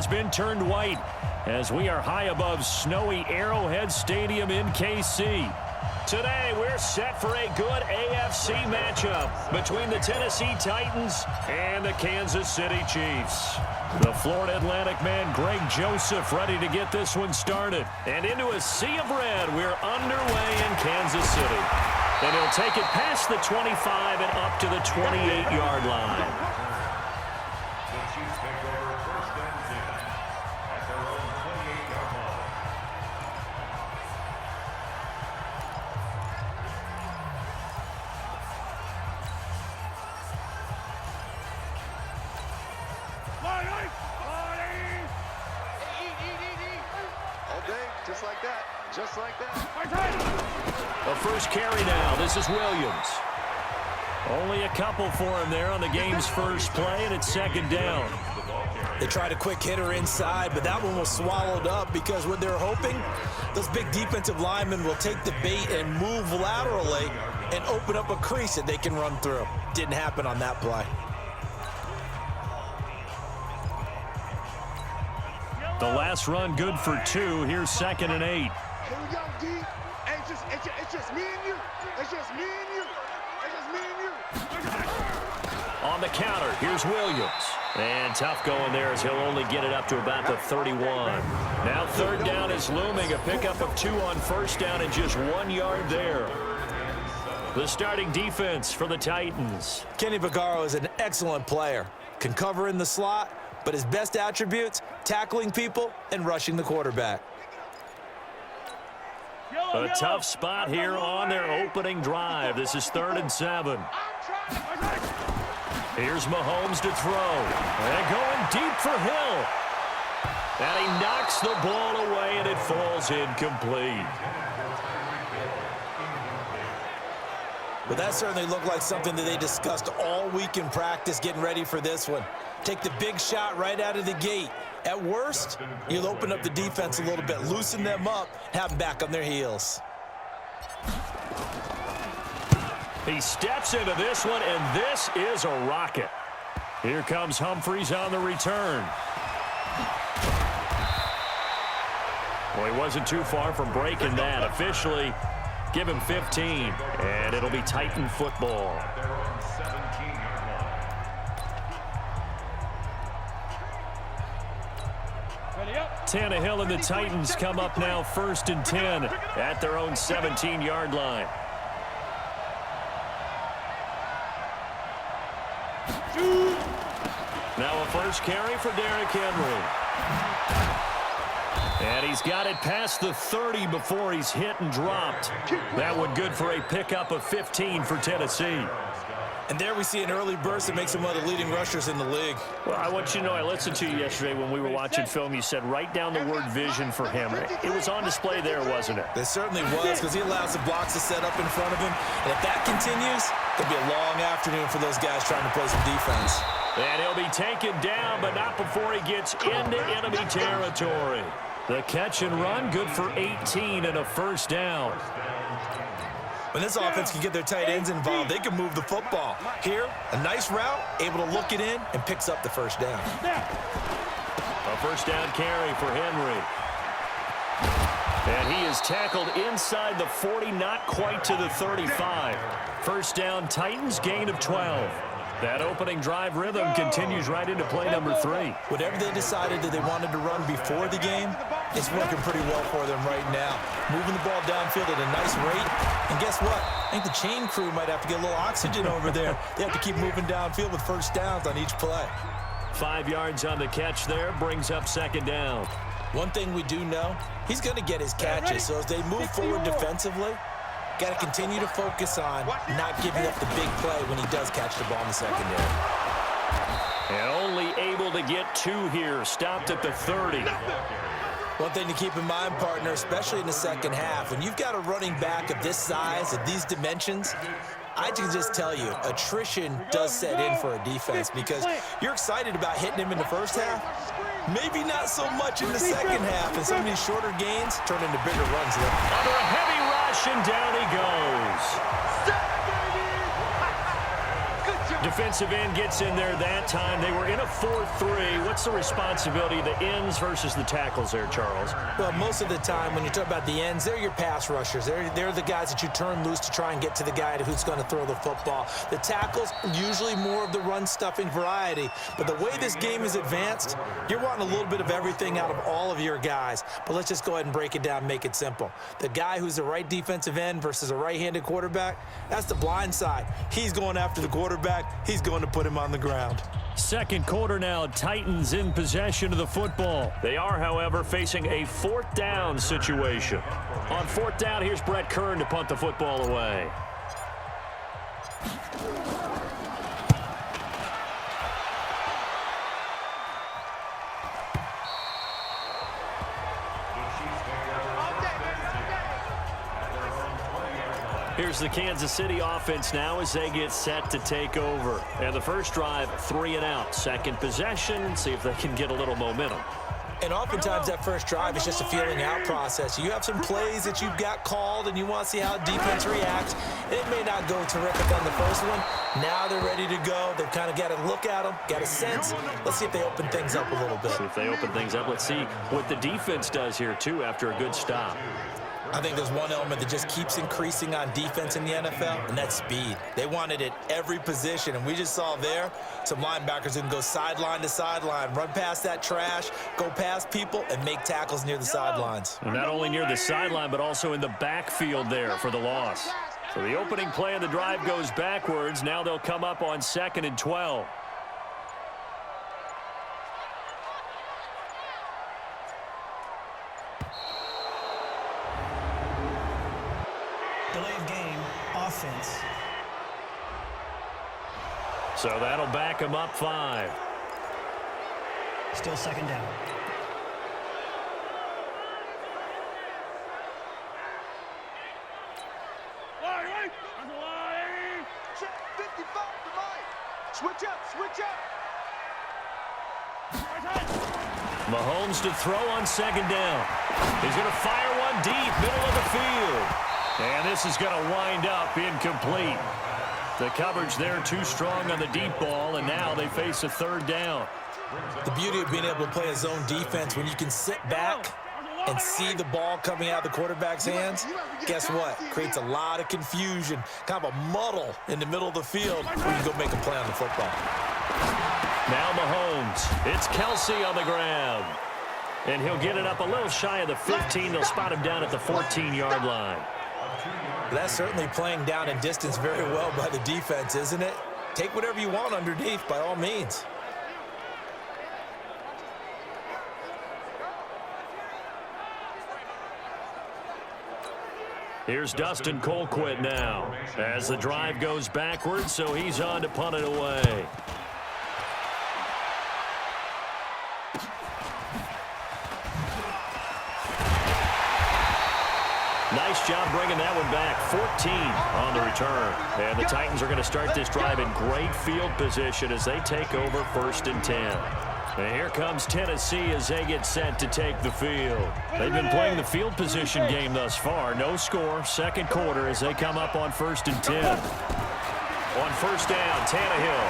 has been turned white as we are high above snowy Arrowhead Stadium in KC. Today, we're set for a good AFC matchup between the Tennessee Titans and the Kansas City Chiefs. The Florida Atlantic man, Greg Joseph, ready to get this one started. And into a sea of red, we're underway in Kansas City. And he'll take it past the 25 and up to the 28-yard line. Just like that. Just like that. The first carry now. This is Williams. Only a couple for him there on the game's first play, and it's second down. They tried a quick hitter inside, but that one was swallowed up because what they're hoping, those big defensive linemen will take the bait and move laterally and open up a crease that they can run through. Didn't happen on that play. The last run good for 2. Here's 2nd and 8. Here we go, D. It's just me and you. It's just me and you. It's just me and you. On the counter, here's Williams. And tough going there as he'll only get it up to about the 31. Now third down is looming. A pickup of 2 on first down and just 1 yard there. The starting defense for the Titans. Kenny Vaccaro is an excellent player. Can cover in the slot, but his best attributes, tackling people and rushing the quarterback. A tough spot here on their opening drive. This is 3rd and 7. Here's Mahomes to throw. And going deep for Hill. And he knocks the ball away, and it falls incomplete. But that certainly looked like something that they discussed all week in practice getting ready for this one. Take the big shot right out of the gate. At worst, you'll open up the defense a little bit, loosen them up, have them back on their heels. He steps into this one, and this is a rocket. Here comes Humphries on the return. Well, he wasn't too far from breaking that. Officially, give him 15, and it'll be Titan football. Tannehill and the Titans come up now 1st and 10 at their own 17-yard line. Now a first carry for Derrick Henry. And he's got it past the 30 before he's hit and dropped. That one good for a pickup of 15 for Tennessee. And there we see an early burst that makes him one of the leading rushers in the league. Well, I want you to know, I listened to you yesterday when we were watching film. You said write down the word vision for him. It was on display there, wasn't it? It certainly was, because he allows the blocks to set up in front of him. And if that continues, it'll be a long afternoon for those guys trying to play some defense. And he'll be taken down, but not before he gets into enemy territory. The catch and run, good for 18 and a first down. When this offense can get their tight ends involved, they can move the football. Here, a nice route, able to look it in, and picks up the first down. A first down carry for Henry. And he is tackled inside the 40, not quite to the 35. First down, Titans, gain of 12. That opening drive rhythm continues right into play number 3. Whatever they decided that they wanted to run before the game, it's working pretty well for them right now. Moving the ball downfield at a nice rate. And guess what? I think the chain crew might have to get a little oxygen over there. They have to keep moving downfield with first downs on each play. 5 yards on the catch there, brings up second down. One thing we do know, he's going to get his catches. So as they move forward defensively, got to continue to focus on not giving up the big play when he does catch the ball in the secondary. And only able to get 2 here, stopped at the 30. One thing to keep in mind, partner, especially in the second half, when you've got a running back of this size, of these dimensions, I can just tell you, attrition does set in for a defense because you're excited about hitting him in the first half. Maybe not so much in the second half, and some of these shorter gains turn into bigger runs there. Under a heavy rush, and down he goes. Good job. Defensive end gets in there that time. They were in a 4-3. What's the responsibility of the ends versus the tackles there, Charles? Well, most of the time when you talk about the ends, they're your pass rushers. They're the guys that you turn loose to try and get to the guy who's going to throw the football. The tackles, usually more of the run-stuffing variety. But the way this game is advanced, you're wanting a little bit of everything out of all of your guys. But let's just go ahead and break it down and make it simple. The guy who's the right defensive end versus a right-handed quarterback, that's the blind side. He's going after the quarterback. He's going to put him on the ground. Second quarter now, Titans in possession of the football. They are, however, facing a 4th down situation. On 4th down, here's Brett Kern to punt the football away. Here's the Kansas City offense now as they get set to take over. And the first drive, 3 and out. Second possession, see if they can get a little momentum. And oftentimes that first drive is just a feeling out process. You have some plays that you've got called and you want to see how defense reacts. It may not go terrific on the first one. Now they're ready to go. They've kind of got to look at them, got a sense. Let's see if they open things up a little bit. See if they open things up. Let's see what the defense does here, too, after a good stop. I think there's one element that just keeps increasing on defense in the NFL, and that's speed. They want it at every position, and we just saw there some linebackers who can go sideline to sideline, run past that trash, go past people, and make tackles near the sidelines. And not only near the sideline, but also in the backfield there for the loss. So the opening play of the drive goes backwards. Now they'll come up on 2nd and 12. Delay of game, offense. So that'll back him up 5. Still 2nd down. Line. 55 to mine. Switch up. Mahomes to throw on 2nd down. He's going to fire one deep, middle of the field. And this is going to wind up incomplete. The coverage there too strong on the deep ball, and now they face a 3rd down. The beauty of being able to play a zone defense when you can sit back and see the ball coming out of the quarterback's hands, guess what? Creates a lot of confusion, kind of a muddle in the middle of the field where you go make a play on the football. Now Mahomes. It's Kelsey on the ground. And he'll get it up a little shy of the 15. They'll spot him down at the 14-yard line. That's certainly playing down in distance very well by the defense, isn't it? Take whatever you want underneath, by all means. Here's Dustin Colquitt now as the drive goes backwards, so he's on to punt it away. Nice job bringing that one back. 14 on the return. And the Titans are going to start this drive in great field position as they take over 1st and 10. And here comes Tennessee as they get set to take the field. They've been playing the field position game thus far. No score, 2nd quarter as they come up on 1st and 10. On 1st down, Tannehill.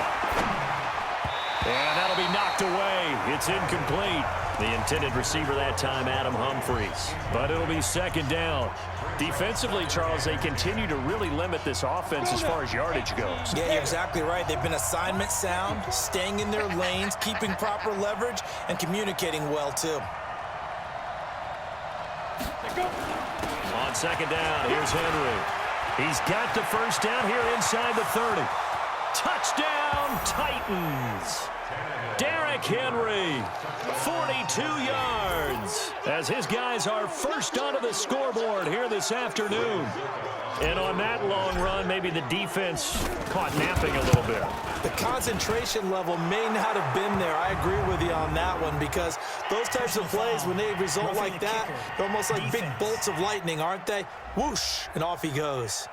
And that'll be knocked away. It's incomplete. The intended receiver that time, Adam Humphries. But it'll be 2nd down. Defensively, Charles, they continue to really limit this offense as far as yardage goes. Yeah, you're exactly right. They've been assignment sound, staying in their lanes, keeping proper leverage, and communicating well, too. On 2nd down, here's Henry. He's got the 1st down here inside the 30. Touchdown, Titans. Derrick Henry, 42 yards, as his guys are first onto the scoreboard here this afternoon. And on that long run, maybe the defense caught napping a little bit. The concentration level may not have been there. I agree with you on that one, because those types of plays, when they result like that, they're almost like big bolts of lightning, aren't they? Whoosh, and off he goes.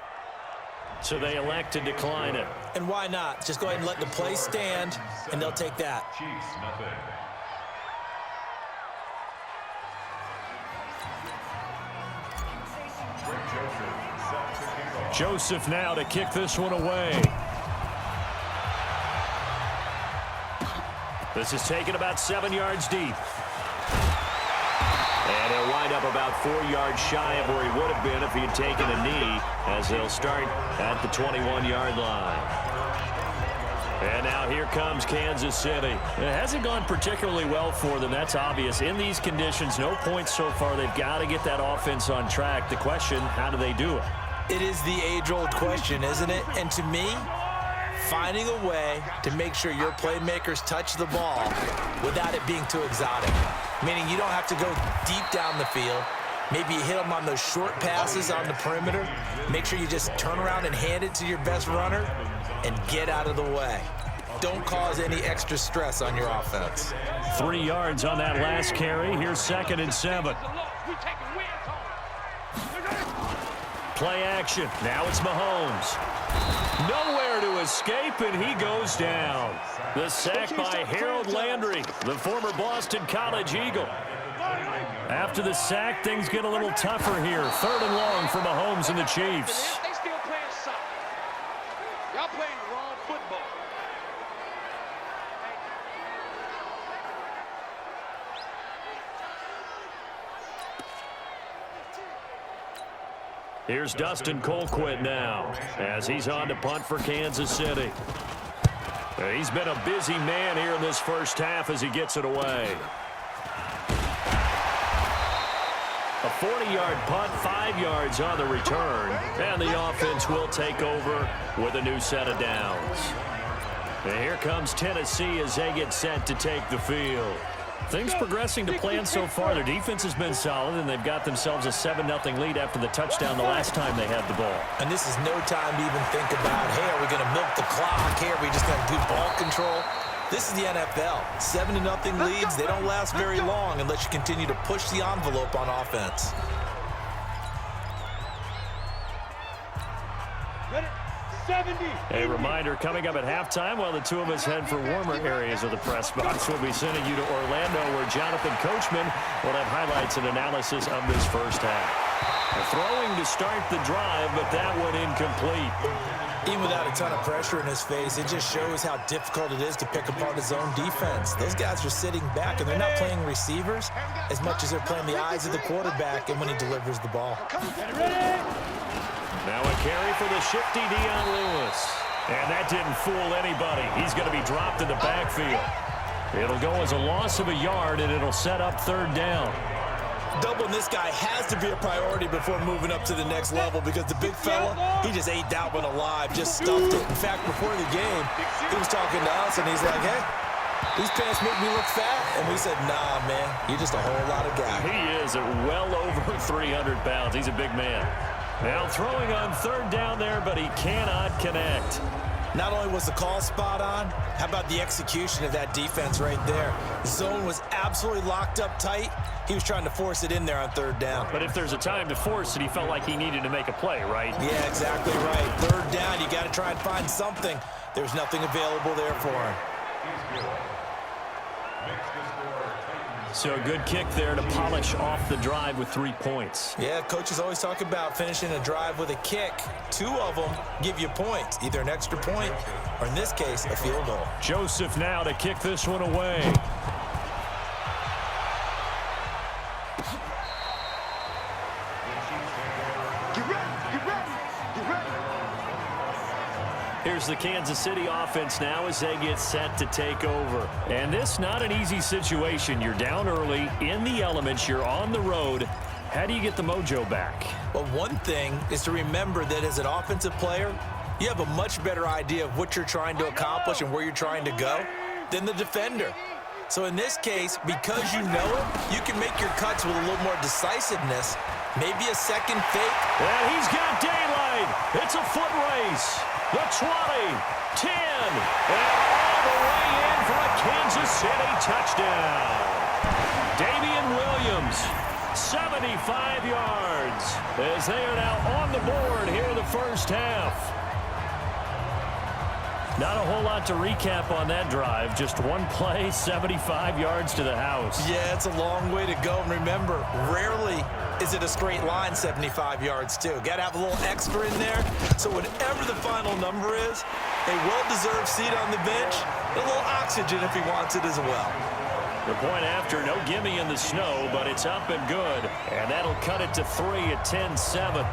So they elect to decline it. And why not? Just go ahead and let the play stand, and they'll take that. Joseph now to kick this one away. This is taken about 7 yards deep. And he'll wind up about 4 yards shy of where he would have been if he had taken a knee, as they'll start at the 21-yard line. And now here comes Kansas City. It hasn't gone particularly well for them. That's obvious. In these conditions, no points so far. They've got to get that offense on track. The question, how do they do it? It is the age-old question, isn't it? And to me, finding a way to make sure your playmakers touch the ball without it being too exotic. Meaning you don't have to go deep down the field. Maybe you hit them on those short passes on the perimeter. Make sure you just turn around and hand it to your best runner and get out of the way. Don't cause any extra stress on your offense. 3 yards on that last carry. Here's 2nd and 7. Play action. Now it's Mahomes. Nowhere to escape, and he goes down. The sack by Harold Landry, the former Boston College Eagle. After the sack, things get a little tougher here. 3rd and long for Mahomes and the Chiefs. They still playing soccer. Y'all playing the wrong football. Here's Dustin Colquitt now, as he's on to punt for Kansas City. He's been a busy man here in this first half as he gets it away. A 40-yard punt, 5 yards on the return, and the offense will take over with a new set of downs. And here comes Tennessee as they get set to take the field. Things progressing to plan so far. Their defense has been solid, and they've got themselves a 7-0 lead after the touchdown the last time they had the ball. And this is no time to even think about, hey, are we going to milk the clock? Hey, are we just going to do ball control? This is the NFL. 7-0 leads, they don't last very long unless you continue to push the envelope on offense. A reminder, coming up at halftime, while the two of us head for warmer areas of the press box, we'll be sending you to Orlando, where Jonathan Coachman will have highlights and analysis of this first half. Throwing to start the drive, but that one incomplete. Even without a ton of pressure in his face, it just shows how difficult it is to pick apart his own defense. Those guys are sitting back, and they're not playing receivers as much as they're playing the eyes of the quarterback and when he delivers the ball. Now a carry for the shifty Dion Lewis. And that didn't fool anybody. He's going to be dropped in the backfield. It'll go as a loss of a yard, and it'll set up 3rd down. Doubling this guy has to be a priority before moving up to the next level, because the big fella, he just ate that one alive, just stuffed it. In fact, before the game, he was talking to us, and he's like, hey, these pants make me look fat. And we said, nah, man, you're just a whole lot of guy. He is at well over 300 pounds. He's a big man. Now throwing on 3rd down there, but he cannot connect. Not only was the call spot on, how about the execution of that defense right there? The zone was absolutely locked up tight. He was trying to force it in there on 3rd down. But if there's a time to force it, he felt like he needed to make a play, right? Yeah, exactly right. 3rd down, you got to try and find something. There's nothing available there for him. So a good kick there to polish off the drive with 3 points. Yeah, coaches always talk about finishing a drive with a kick. 2 of them give you points, either an extra point or, in this case, a field goal. Joseph now to kick this one away. Here's the Kansas City offense now as they get set to take over. And this not an easy situation. You're down early, in the elements, you're on the road. How do you get the mojo back? Well, one thing is to remember that as an offensive player, you have a much better idea of what you're trying to accomplish and where you're trying to go than the defender. So in this case, because you know it, you can make your cuts with a little more decisiveness, maybe a second fake. And he's got daylight. It's a foot race. The 20, 10, and all the way in for a Kansas City touchdown. Damian Williams, 75 yards, as they are now on the board here in the first half. Not a whole lot to recap on that drive. Just one play, 75 yards to the house. Yeah, it's a long way to go. And remember, rarely is it a straight line 75 yards, too. Got to have a little extra in there. So whatever the final number is, a well-deserved seat on the bench, A little oxygen if he wants it as well. The point after, no gimme in the snow, but it's up and good. And that'll cut it to 3 at 10-7.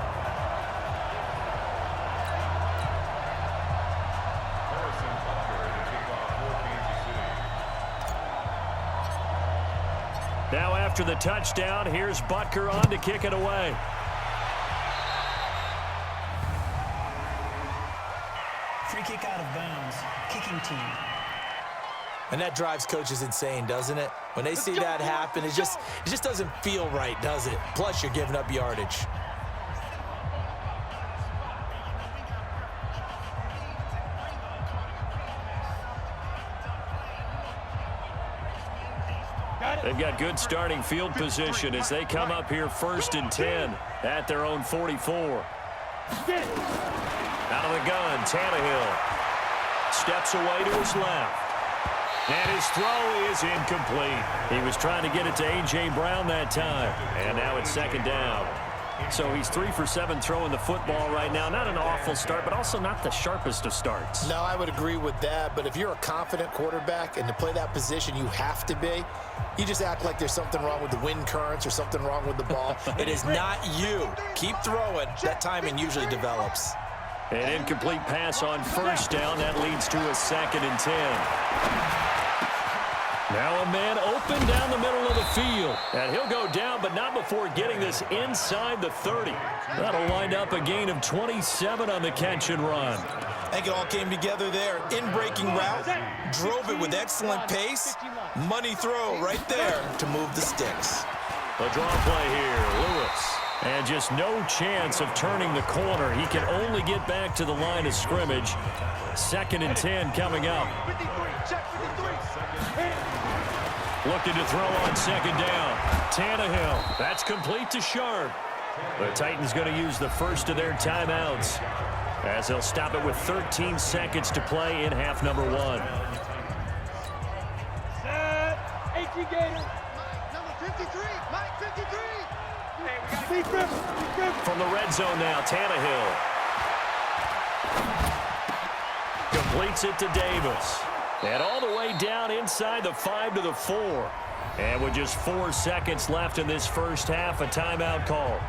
Now after the touchdown, here's Butker on to kick it away. Free kick out of bounds. Kicking team. And that drives coaches insane, doesn't it? When they see that happen, it just doesn't feel right, does it? Plus, you're giving up yardage. They've got good starting field position as they come up here 1st and 10 at their own 44. Out of the gun, Tannehill steps away to his left. And his throw is incomplete. He was trying to get it to A.J. Brown that time. And now it's 2nd down. So he's 3 for 7 throwing the football right now. Not an awful start, but also not the sharpest of starts. No, I would agree with that. But if you're a confident quarterback and to play that position you have to be, you just act like there's something wrong with the wind currents or something wrong with the ball. It is not you. Keep throwing. That timing usually develops. An incomplete pass on 1st down. That leads to a 2nd and 10. Now a man open down the middle of the field. And he'll go down, but not before getting this inside the 30. That'll wind up a gain of 27 on the catch and run. I think it all came together there. In-breaking route, drove it with excellent pace. Money throw right there to move the sticks. A draw play here, Lewis. And just no chance of turning the corner. He can only get back to the line of scrimmage. 2nd and 10 coming up. Looking to throw on 2nd down. Tannehill. That's complete to Sharp. The Titans going to use the first of their timeouts as they'll stop it with 13 seconds to play in half number 1. From the red zone now, Tannehill. Completes it to Davis. And all the way down inside the 5 to the 4. And with just 4 seconds left in this first half, a timeout call.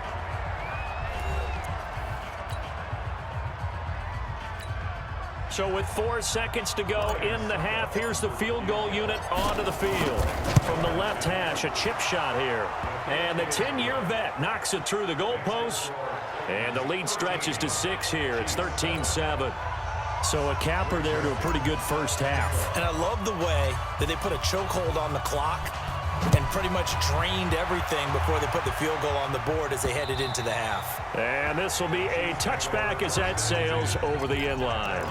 So with 4 seconds to go in the half, here's the field goal unit onto the field. From the left hash, a chip shot here. And the 10-year vet knocks it through the goalpost. And the lead stretches to 6 here. It's 13-7. So a capper there to a pretty good first half. And I love the way that they put a chokehold on the clock and pretty much drained everything before they put the field goal on the board as they headed into the half. And this will be a touchback as that sails over the end line.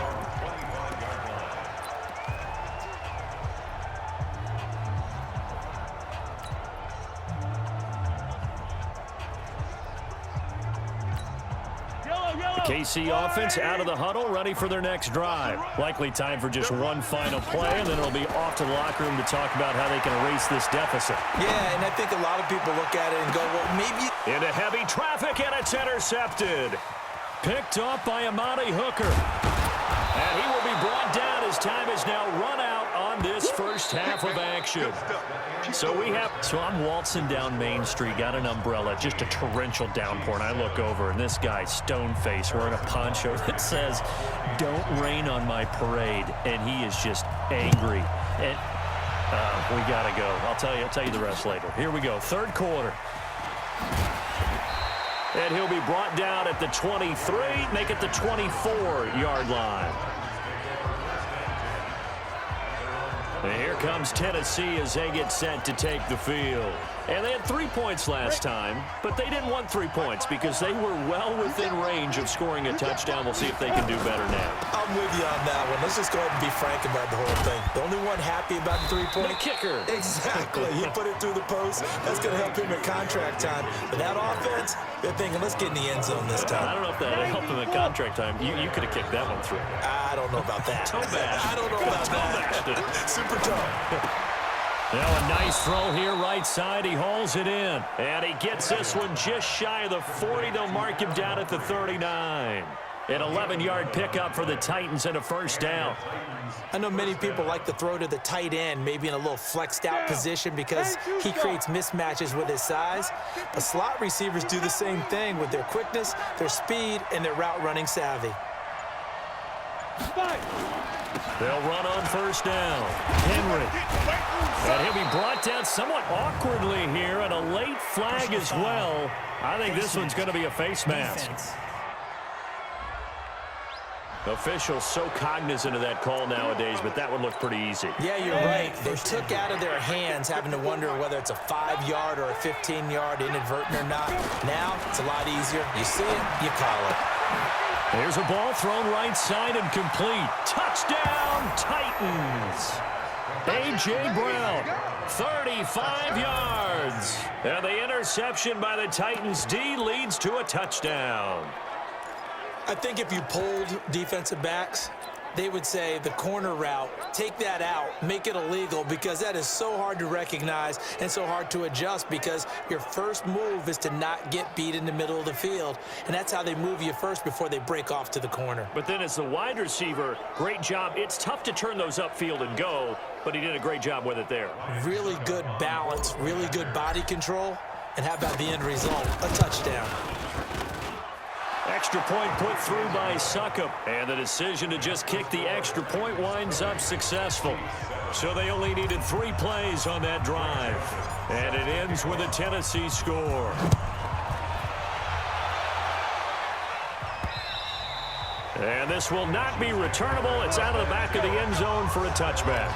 KC offense out of the huddle, ready for their next drive. Likely time for just one final play, and then it'll be off to the locker room to talk about how they can erase this deficit. Yeah, and I think a lot of people look at it and go, well, maybe... Into heavy traffic, and it's intercepted. Picked off by Amani Hooker. And he will be brought down as time is now run out on this first half of action. So I'm waltzing down Main Street, got an umbrella, just a torrential downpour, and I look over, and this guy, stone-faced, wearing a poncho that says, "Don't rain on my parade," and he is just angry. And we got to go. I'll tell you the rest later. Here we go, 3rd quarter. And he'll be brought down at the 23, make it the 24-yard line. And here comes Tennessee as they get set to take the field. And they had 3 points last time, but they didn't want 3 points because they were well within range of scoring a touchdown. We'll see if they can do better now. I'm with you on that one. Let's just go ahead and be frank about the whole thing. The only one happy about the 3-point... The kicker. Exactly. He put it through the post. That's going to help him at contract time. But that offense, they're thinking, let's get in the end zone this time. I don't know if that helped him at contract time. You could have kicked that one through. I don't know about that. Toe bash. I don't know about that. Super tough. Now a nice throw here right side. He hauls it in. And he gets this one just shy of the 40. They'll mark him down at the 39. An 11-yard pickup for the Titans and a first down. I know many people like to throw to the tight end, maybe in a little flexed out position because he creates mismatches with his size. But slot receivers do the same thing with their quickness, their speed, and their route running savvy. They'll run on first down. Henry. And he'll be brought down somewhat awkwardly here, and a late flag as well. I think this one's going to be a face mask. Officials so cognizant of that call nowadays, but that would look pretty easy. Yeah, you're right. They took out of their hands having to wonder whether it's a 5-yard or a 15-yard inadvertent or not. Now, it's a lot easier. You see it, you call it. There's a ball thrown right side and complete. Touchdown, Titans. A.J. Brown, 35 yards. And the interception by the Titans D leads to a touchdown. I think if you polled defensive backs, they would say the corner route, take that out, make it illegal, because that is so hard to recognize and so hard to adjust because your first move is to not get beat in the middle of the field, and that's how they move you first before they break off to the corner. But then as the wide receiver, great job. It's tough to turn those upfield and go, but he did a great job with it there. Really good balance, really good body control, and how about the end result? A touchdown. Extra point put through by Succop, and the decision to just kick the extra point winds up successful. So they only needed 3 plays on that drive, and it ends with a Tennessee score. And this will not be returnable. It's out of the back of the end zone for a touchback.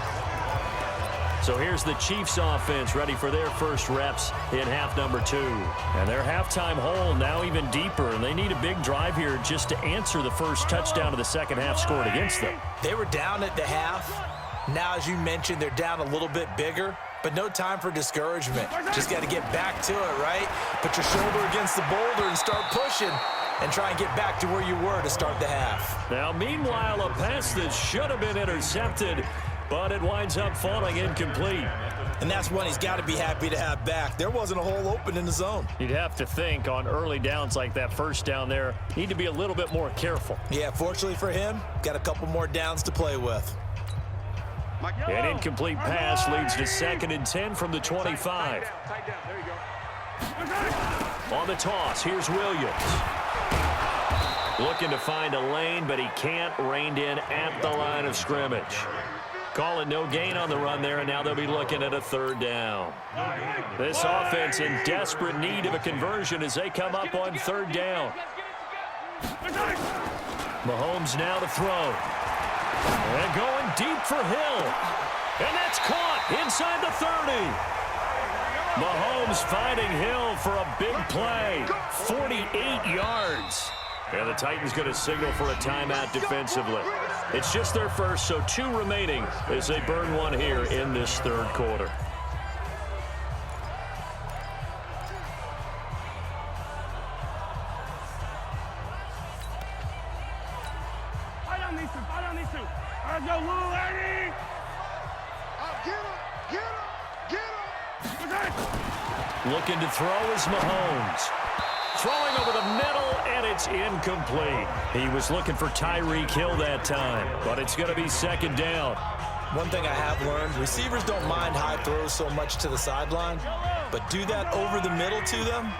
So here's the Chiefs offense ready for their first reps in half number 2. And their halftime hole now even deeper, and they need a big drive here just to answer the first touchdown of the second half scored against them. They were down at the half. Now, as you mentioned, they're down a little bit bigger, but no time for discouragement. Just got to get back to it, right? Put your shoulder against the boulder and start pushing and try and get back to where you were to start the half. Now, meanwhile, a pass that should have been intercepted, but it winds up falling incomplete. And that's one he's got to be happy to have back. There wasn't a hole open in the zone. You'd have to think on early downs like that first down there, need to be a little bit more careful. Yeah, fortunately for him, got a couple more downs to play with. An incomplete pass leads to 2nd and 10 from the 25. On the toss, here's Williams. Looking to find a lane, but he can't. Reined in at the line of scrimmage. Call it no gain on the run there, and now they'll be looking at a 3rd down. This offense in desperate need of a conversion as they come up on 3rd down. Mahomes now to throw. And going deep for Hill. And that's caught inside the 30. Mahomes finding Hill for a big play. 48 yards. And the Titans going to signal for a timeout defensively. It's just their first, so 2 remaining as they burn one here in this 3rd quarter. Looking to throw is Mahomes. Throwing over the middle, and it's incomplete. He was looking for Tyreek Hill that time, but it's going to be 2nd down. One thing I have learned, receivers don't mind high throws so much to the sideline, but do that over the middle to them,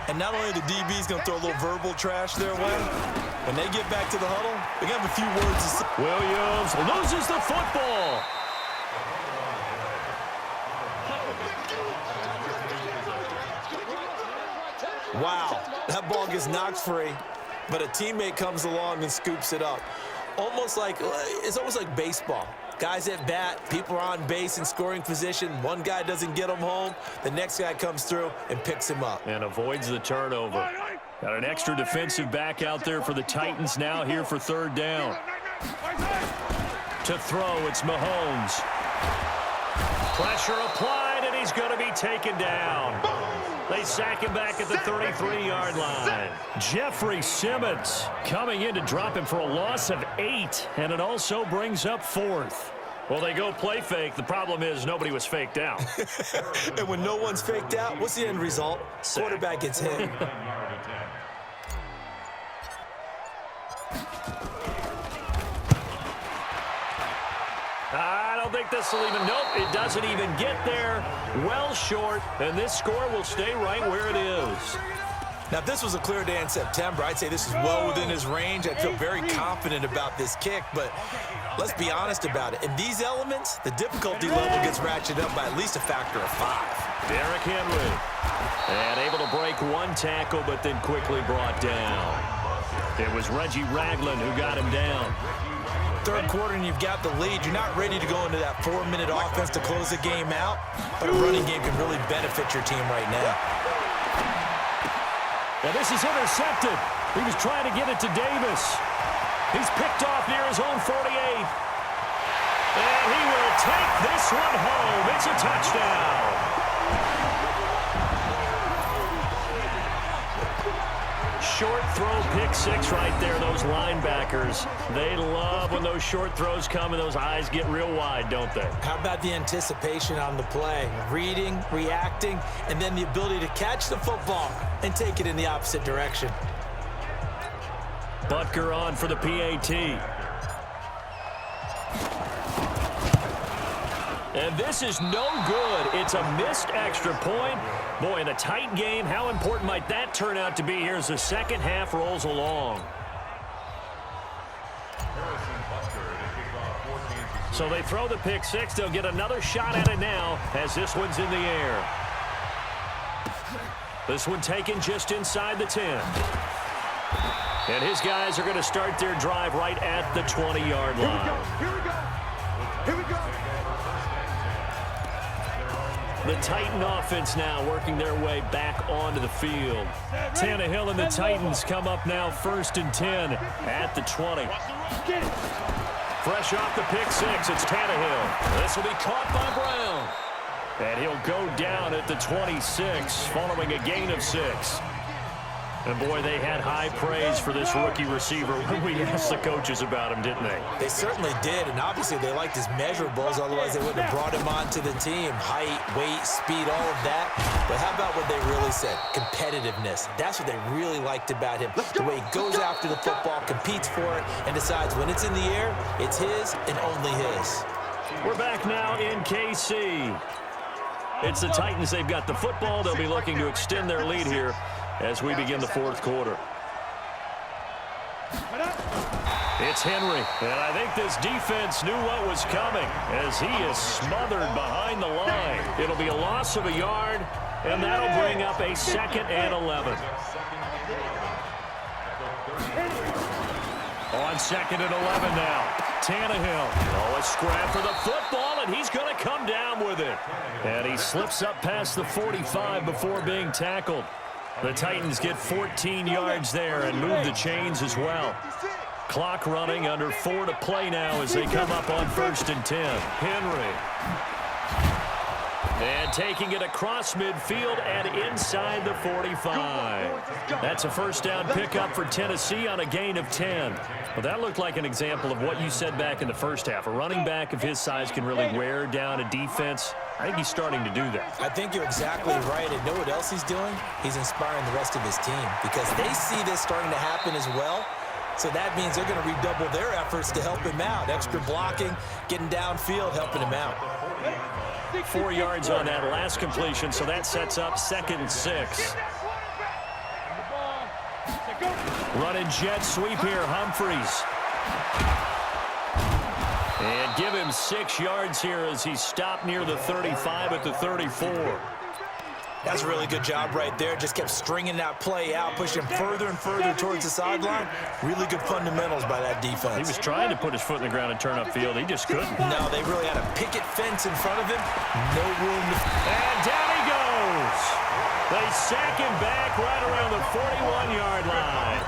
and not only the DB's going to throw a little verbal trash their way, when they get back to the huddle, they're going to have a few words to say. Williams loses the football. Wow, that ball gets knocked free, but a teammate comes along and scoops it up. It's almost like baseball. Guys at bat, people are on base in scoring position. One guy doesn't get him home. The next guy comes through and picks him up. And avoids the turnover. Got an extra defensive back out there for the Titans now here for 3rd down. To throw, it's Mahomes. Pressure applied, and he's going to be taken down. They sack him back at the 33-yard line. Jeffrey Simmons coming in to drop him for a loss of 8, and it also brings up 4th. Well, they go play fake. The problem is nobody was faked out. And when no one's faked out, what's the end result? Quarterback gets hit. think this will even, nope, it doesn't even get there. Well short, and this score will stay right where it is. Now, if this was a clear day in September, I'd say this is well within his range. I'd feel very confident about this kick, but let's be honest about it. In these elements, the difficulty level gets ratcheted up by at least a factor of 5. Derrick Henry, and able to break one tackle, but then quickly brought down. It was Reggie Ragland who got him down. Third quarter and you've got the lead. You're not ready to go into that 4-minute offense to close the game out, but a running game can really benefit your team right now. Now this is intercepted. He was trying to get it to Davis. He's picked off near his own 48. And he will take this one home. It's a touchdown. Short throw, pick six right there. Those linebackers, they love when those short throws come and those eyes get real wide, don't they? How about the anticipation on the play? Reading, reacting, and then the ability to catch the football and take it in the opposite direction. Butker on for the PAT. And this is no good. It's a missed extra point. Boy, in a tight game, how important might that turn out to be here as the second half rolls along? So they throw the pick six. They'll get another shot at it now as this one's in the air. This one taken just inside the 10. And his guys are going to start their drive right at the 20-yard line. Here we go. Here we go. The Titan offense now working their way back onto the field. Tannehill and the Titans come up now 1st and 10 at the 20. Fresh off the pick six, it's Tannehill. This will be caught by Brown. And he'll go down at the 26 following a gain of 6. And, boy, they had high praise for this rookie receiver when we asked the coaches about him, didn't they? They certainly did, and obviously they liked his measurables, otherwise they wouldn't have brought him onto the team. Height, weight, speed, all of that. But how about what they really said? Competitiveness. That's what they really liked about him. The way he goes after the football, competes for it, and decides when it's in the air, it's his and only his. We're back now in KC. It's the Titans. They've got the football. They'll be looking to extend their lead here as we begin the fourth quarter. It's Henry, and I think this defense knew what was coming as he is smothered behind the line. It'll be a loss of a yard, and that'll bring up a 2nd and 11. On 2nd and 11 now. Tannehill. Oh, a scrap for the football, and he's going to come down with it. And he slips up past the 45 before being tackled. The Titans get 14 yards there and move the chains as well. Clock running, under 4 to play now as they come up on 1st and 10. Henry. And taking it across midfield and inside the 45. That's a first down pickup for Tennessee on a gain of 10. Well, that looked like an example of what you said back in the first half. A running back of his size can really wear down a defense. I think he's starting to do that. I think you're exactly right. And know what else he's doing? He's inspiring the rest of his team because they see this starting to happen as well. So that means they're going to redouble their efforts to help him out. Extra blocking, getting downfield, helping him out. 4 yards on that last completion, so that sets up 2nd and 6. Running jet sweep here, Humphreys. And give him 6 yards here as he's stopped near the 35 at the 34. That's a really good job right there. Just kept stringing that play out, pushing further and further towards the sideline. Really good fundamentals by that defense. He was trying to put his foot in the ground and turn upfield. He just couldn't. No, they really had a picket fence in front of him. No room to... And down he goes. They sack him back right around the 41-yard line.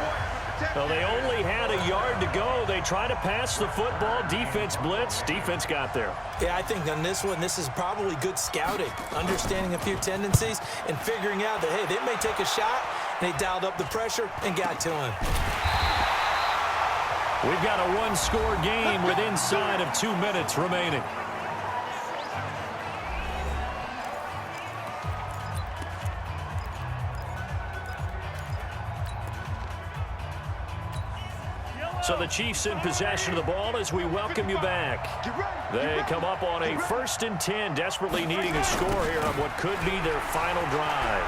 Well, they only had a yard to go. They try to pass the football. Defense blitz. Defense got there. Yeah, I think on this one, this is probably good scouting, understanding a few tendencies, and figuring out that, hey, they may take a shot, and they dialed up the pressure and got to him. We've got a one-score game with inside of 2 minutes remaining. So the Chiefs in possession of the ball as we welcome you back. They come up on a 1st and 10, desperately needing a score here on what could be their final drive.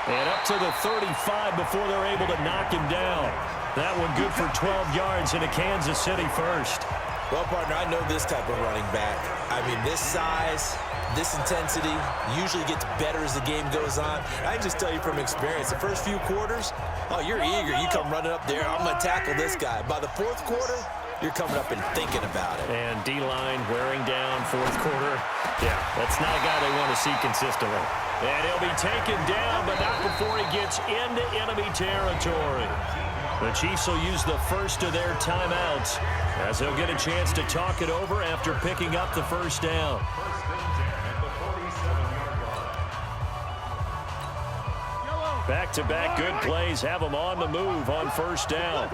And up to the 35 before they're able to knock him down. That one good for 12 yards into Kansas City first. Well, partner, I know this type of running back. I mean, this size, this intensity usually gets better as the game goes on. I can just tell you from experience, the first few quarters, oh, you're eager. You come running up there, I'm going to tackle this guy. By the 4th quarter, you're coming up and thinking about it. And D-line wearing down 4th quarter. Yeah, that's not a guy they want to see consistently. And he'll be taken down, but not before he gets into enemy territory. The Chiefs will use the first of their timeouts as they'll get a chance to talk it over after picking up the first down. Back-to-back good plays have them on the move on first down.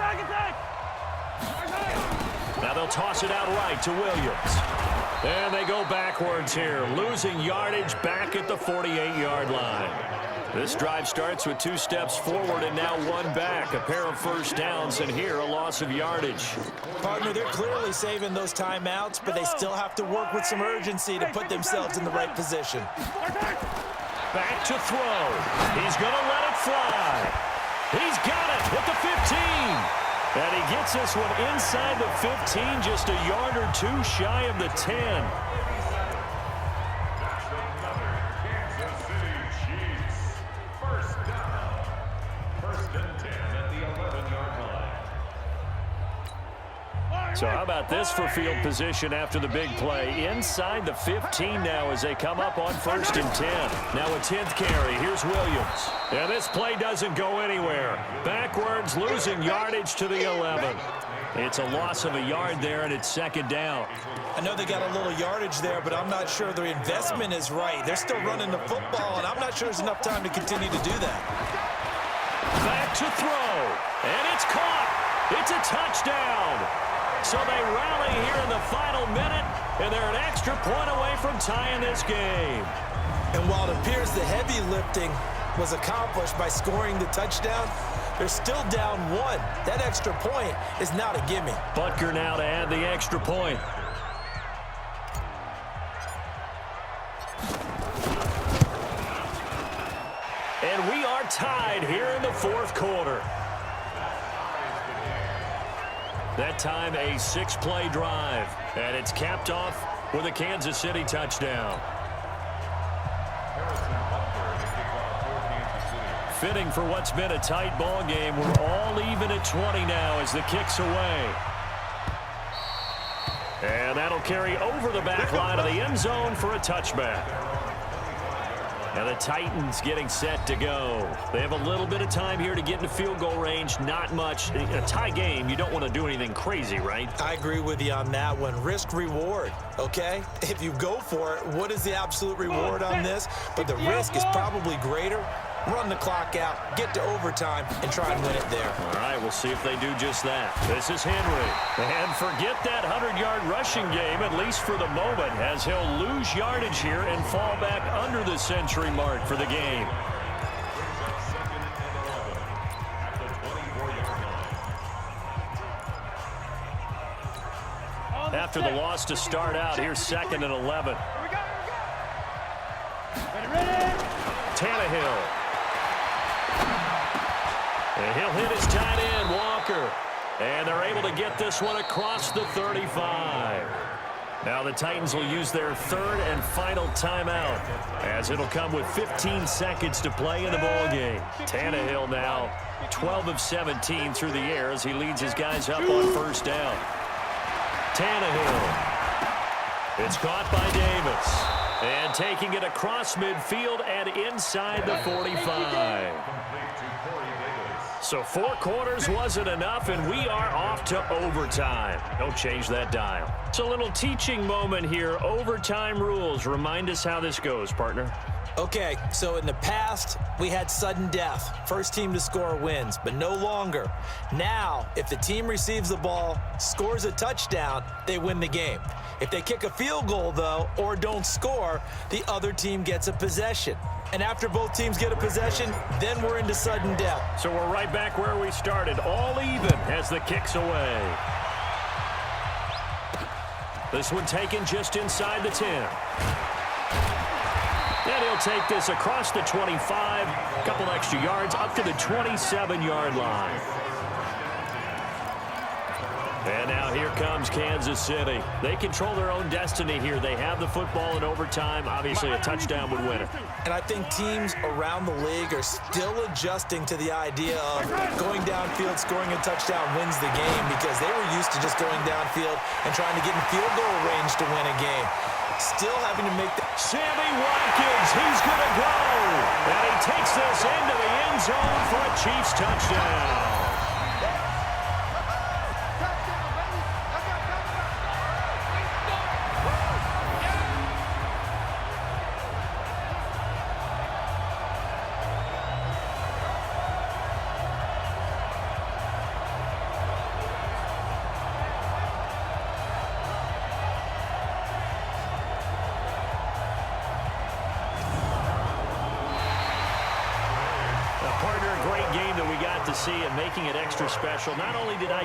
Now they'll toss it out right to Williams. And they go backwards here, losing yardage back at the 48-yard line. This drive starts with 2 steps forward and now 1 back. A pair of first downs, and here a loss of yardage. Partner, they're clearly saving those timeouts, but they still have to work with some urgency to put themselves in the right position. Back to throw. He's going to let it fly. He's got it at the 15. And he gets this one inside the 15, just a yard or 2 shy of the 10. So how about this for field position after the big play? Inside the 15 now as they come up on 1st and 10. Now a 10th carry. Here's Williams. And this play doesn't go anywhere. Backwards, losing yardage to the 11. It's a loss of a yard there, and it's 2nd down. I know they got a little yardage there, but I'm not sure their investment is right. They're still running the football, and I'm not sure there's enough time to continue to do that. Back to throw. And it's caught. It's a touchdown. So they rally here in the final minute, and they're an extra point away from tying this game. And while it appears the heavy lifting was accomplished by scoring the touchdown, they're still down 1. That extra point is not a gimme. Butker now to add the extra point. And we are tied here in the 4th quarter. That time a 6-play drive, and it's capped off with a Kansas City touchdown. Fitting for what's been a tight ball game. We're all even at 20 now as the kick's away. And that'll carry over the back line of the end zone for a touchback. And the Titans getting set to go. They have a little bit of time here to get into field goal range. Not much. A tie game, you don't want to do anything crazy, right? I agree with you on that one. Risk reward, okay? If you go for it, what is the absolute reward on this? But the risk is probably greater. Run the clock out, get to overtime, and try and win it there. All right, we'll see if they do just that. This is Henry. And forget that 100-yard rushing game, at least for the moment, as he'll lose yardage here and fall back under the century mark for the game. After the loss to start out, here's 2nd and 11. Tannehill. And he'll hit his tight end, Walker. And they're able to get this one across the 35. Now the Titans will use their 3rd and final timeout, as it'll come with 15 seconds to play in the ballgame. Tannehill now 12 of 17 through the air as he leads his guys up on 1st down. Tannehill. It's caught by Davis. And taking it across midfield and inside the 45. So 4 quarters wasn't enough, and we are off to overtime. Don't change that dial. It's a little teaching moment here. Overtime rules. Remind us how this goes, partner. Okay, so in the past, we had sudden death. First team to score wins, but no longer. Now, if the team receives the ball, scores a touchdown, they win the game. If they kick a field goal, though, or don't score, the other team gets a possession. And after both teams get a possession, then we're into sudden death. So we're right back where we started, all even as the kick's away. This one taken just inside the 10. And he'll take this across the 25, a couple extra yards up to the 27-yard line. And now here comes Kansas City. They control their own destiny here. They have the football in overtime. Obviously, a touchdown would win it. And I think teams around the league are still adjusting to the idea of going downfield, scoring a touchdown wins the game, because they were used to just going downfield and trying to get in field goal range to win a game. Still having to make that. Sammy Watkins, he's going to go. And he takes this into the end zone for a Chiefs touchdown. Partner, a great game that we got to see and making it extra special. Not only did I